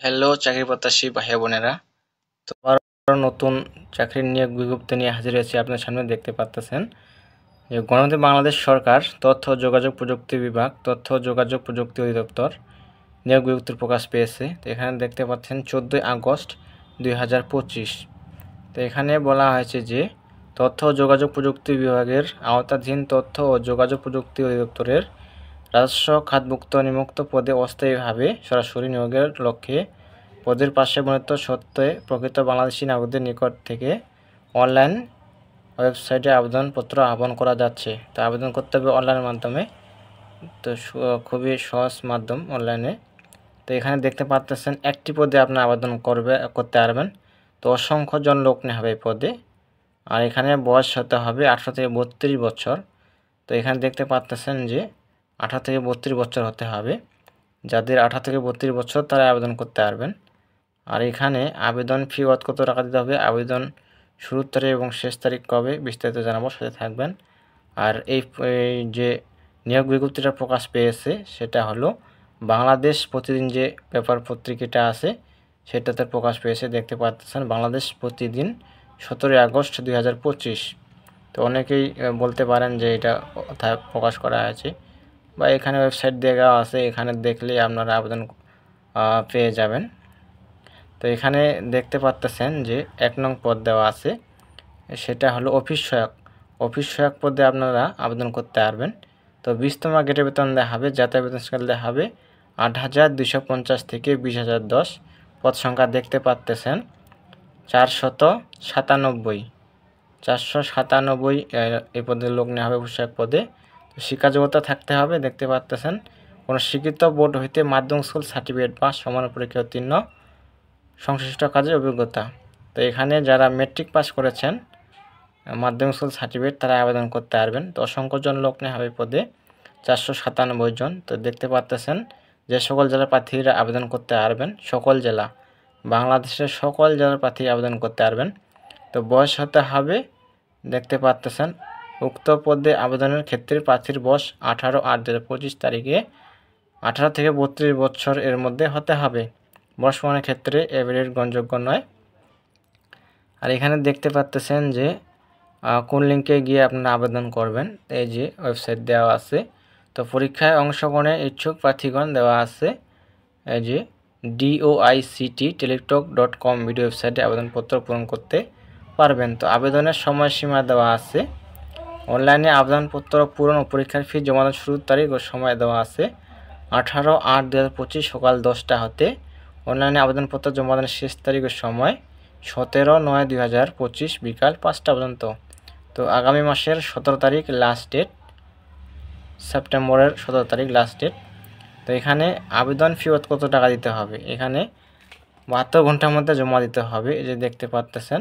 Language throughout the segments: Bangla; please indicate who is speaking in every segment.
Speaker 1: হ্যালো চাকরি প্রত্যাশী ভাই বোনেরা, তো আবারও নতুন চাকরির নিয়োগ বিজ্ঞপ্তি নিয়ে হাজির হয়েছি আপনার সামনে। দেখতে পাচ্ছেন যে গণতন্ত্র বাংলাদেশ সরকার তথ্য ও যোগাযোগ প্রযুক্তি বিভাগ, তথ্য ও যোগাযোগ প্রযুক্তি অধিদপ্তর নিয়োগ বিজ্ঞপ্তি প্রকাশ পেয়েছে। তো এখানে দেখতে পাচ্ছেন 14 আগস্ট 2025। তো এখানে বলা হয়েছে যে তথ্য ও যোগাযোগ প্রযুক্তি বিভাগের আওতাধীন তথ্য ও যোগাযোগ প্রযুক্তি অধিদপ্তরের রাজস্ব খাতভুক্ত নিম্নোক্ত পদে অস্থায়ীভাবে সরাসরি নিয়োগের লক্ষ্যে পদের পাশে বর্ণিত সত্ত্বে প্রকৃত বাংলাদেশি নাগরিকদের নিকট থেকে অনলাইন ওয়েবসাইটে আবেদনপত্র আহ্বান করা যাচ্ছে। তো আবেদন করতে হবে অনলাইনের মাধ্যমে। তো খুবই সহজ মাধ্যম অনলাইনে। তো এখানে দেখতে পাচ্ছেন একটি পদে আপনার আবেদন করতে পারবেন। তো অসংখ্য জন লোক নেওয়া হবে এই পদে। আর এখানে বয়স হতে হবে 18 থেকে 32 বছর। তো এখানে দেখতে পাচ্ছেন যে 18 থেকে 32 বছর হতে হবে। যাদের 18 থেকে 32 বছর তারা আবেদন করতে পারবেন। আর এখানে আবেদন ফি কত টাকা দিতে হবে, আবেদন শুরুর তারিখ এবং শেষ তারিখ কবে, বিস্তারিত জানাবো, সাথে থাকবেন। আর এই যে নিয়োগ বিজ্ঞপ্তিটা প্রকাশ পেয়েছে সেটা হলো বাংলাদেশ প্রতিদিন যে পেপার পত্রিকাটা আছে সেটাতে প্রকাশ পেয়েছে। দেখতে পাচ্ছেন বাংলাদেশ প্রতিদিন 17 আগস্ট 2025। তো অনেকেই বলতে পারেন যে এটা কোথায় প্রকাশ করা হয়েছে, বা এখানে ওয়েবসাইট দেওয়া আছে, এখানে দেখলে আপনারা আবেদন পেয়ে যাবেন। তো এখানে দেখতে পাচ্ছেন যে 1 নং পদ দেওয়া আছে, সেটা হলো অফিস সহায়ক পদে আপনারা আবেদন করতে পারবেন। তো 20তম গ্রেডের বেতন দেওয়া হবে, জাতীয় বেতন স্কেল দেওয়া হবে 8,250 থেকে 20,010। পদ সংখ্যা দেখতে পাচ্ছেন 497 এই পদের লোক নেওয়া হবে অফিস সহায়ক পদে। তো শিক্ষা যোগ্যতা থাকতে হবে, দেখতে পাচ্ছেন কোনো স্বীকৃত বোর্ড হইতে মাধ্যমিক স্কুল সার্টিফিকেট পাস, সমান পরীক্ষা উত্তীর্ণ, সংশ্লিষ্ট কাজের অভিজ্ঞতা। তো এখানে যারা মেট্রিক পাস করেছেন, মাধ্যমিক স্কুল সার্টিফিকেট, তারা আবেদন করতে পারবেন। তো অসংখ্য জন লোক নেওয়া হবে পদে, 497 জন। তো দেখতে পাচ্ছেন যে সকল জেলার প্রার্থীরা আবেদন করতে পারবেন, সকল জেলা, বাংলাদেশের সকল জেলার প্রার্থী আবেদন করতে পারবেন। তো বয়স হতে হবে, দেখতে পাচ্ছেন উক্ত পদে আবেদনের ক্ষেত্রে প্রার্থীর বয়স 18/8/2025 তারিখে 18 থেকে 32 বছর এর মধ্যে হতে হবে। বর্ষমানের ক্ষেত্রে এভারেজ গ্রহণযোগ্য নয়। আর এখানে দেখতে পাচ্ছেন যে কোন লিঙ্কে গিয়ে আপনারা আবেদন করবেন, এই যে ওয়েবসাইট দেওয়া আছে। তো পরীক্ষায় অংশগ্রহণের ইচ্ছুক প্রার্থীগণ দেওয়া আছে, এই যে doict@teletalk.com ভিডিও ওয়েবসাইটে আবেদনপত্র পূরণ করতে পারবেন। তো আবেদনের সময়সীমা দেওয়া আছে, অনলাইনে আবেদনপত্র পূরণ ও পরীক্ষার ফি জমানোর শুরুর তারিখ ও সময় দেওয়া আছে 18/8/2025 সকাল 10টা হতে। অনলাইনে আবেদনপত্র জমানোর শেষ তারিখ ও সময় 17/9/2025 বিকাল 5টা পর্যন্ত। তো আগামী মাসের 17 তারিখ লাস্ট ডেট, সেপ্টেম্বরের 17 তারিখ লাস্ট ডেট। তো এখানে আবেদন ফি কত টাকা দিতে হবে, এখানে 72 ঘন্টার মধ্যে জমা দিতে হবে। এই যে দেখতে পাচ্ছেন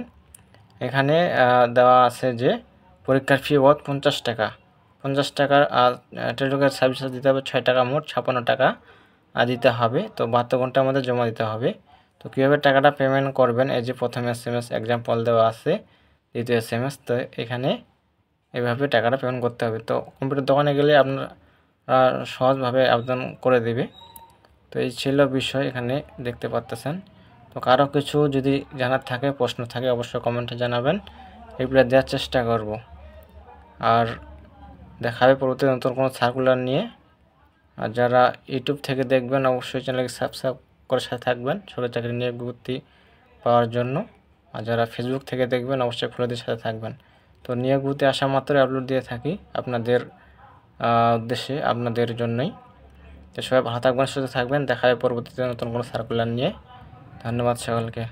Speaker 1: এখানে দেওয়া আছে যে পরীক্ষার ফি 50 টাকা, 50 টাকার টেলিটকের সার্ভিস দিতে হবে 6 টাকা, মোট 56 টাকা দিতে হবে। তো 72 ঘন্টার মধ্যে জমা দিতে হবে। তো কীভাবে টাকাটা পেমেন্ট করবেন, এই যে প্রথম SMS এক্সাম্পল দেওয়া আছে, দ্বিতীয় SMS। তো এখানে এভাবে টাকাটা পেমেন্ট করতে হবে। তো কম্পিউটার দোকানে গেলে আপনারা সহজভাবে আবেদন করে দেবে। তো এই ছিল বিষয়, এখানে দেখতে পাচ্ছেন। তো কারো কিছু যদি জানার থাকে, প্রশ্ন থাকে, অবশ্যই কমেন্টে জানাবেন, রিপ্লাই দেওয়ার চেষ্টা করব। আর দেখা হবে পরবর্তী নতুন কোনো সার্কুলার নিয়ে। আর যারা ইউটিউব থেকে দেখবেন অবশ্যই চ্যানেলকে সাবস্ক্রাইব করে সাথে থাকবেন সরকারি চাকরি নিয়োগ বিজ্ঞপ্তি পাওয়ার জন্য। আর যারা ফেসবুক থেকে দেখবেন অবশ্যই ফলোদের সাথে থাকবেন। তো নিয়োগ বিজ্ঞপ্তি আসা মাত্রই আপলোড দিয়ে থাকি আপনাদের উদ্দেশ্যে, আপনাদের জন্যই। তো সবাই ভালো থাকবেন, সুস্থ থাকবেন, দেখা হবে পরবর্তীতে নতুন কোনো সার্কুলার নিয়ে। ধন্যবাদ সকলকে।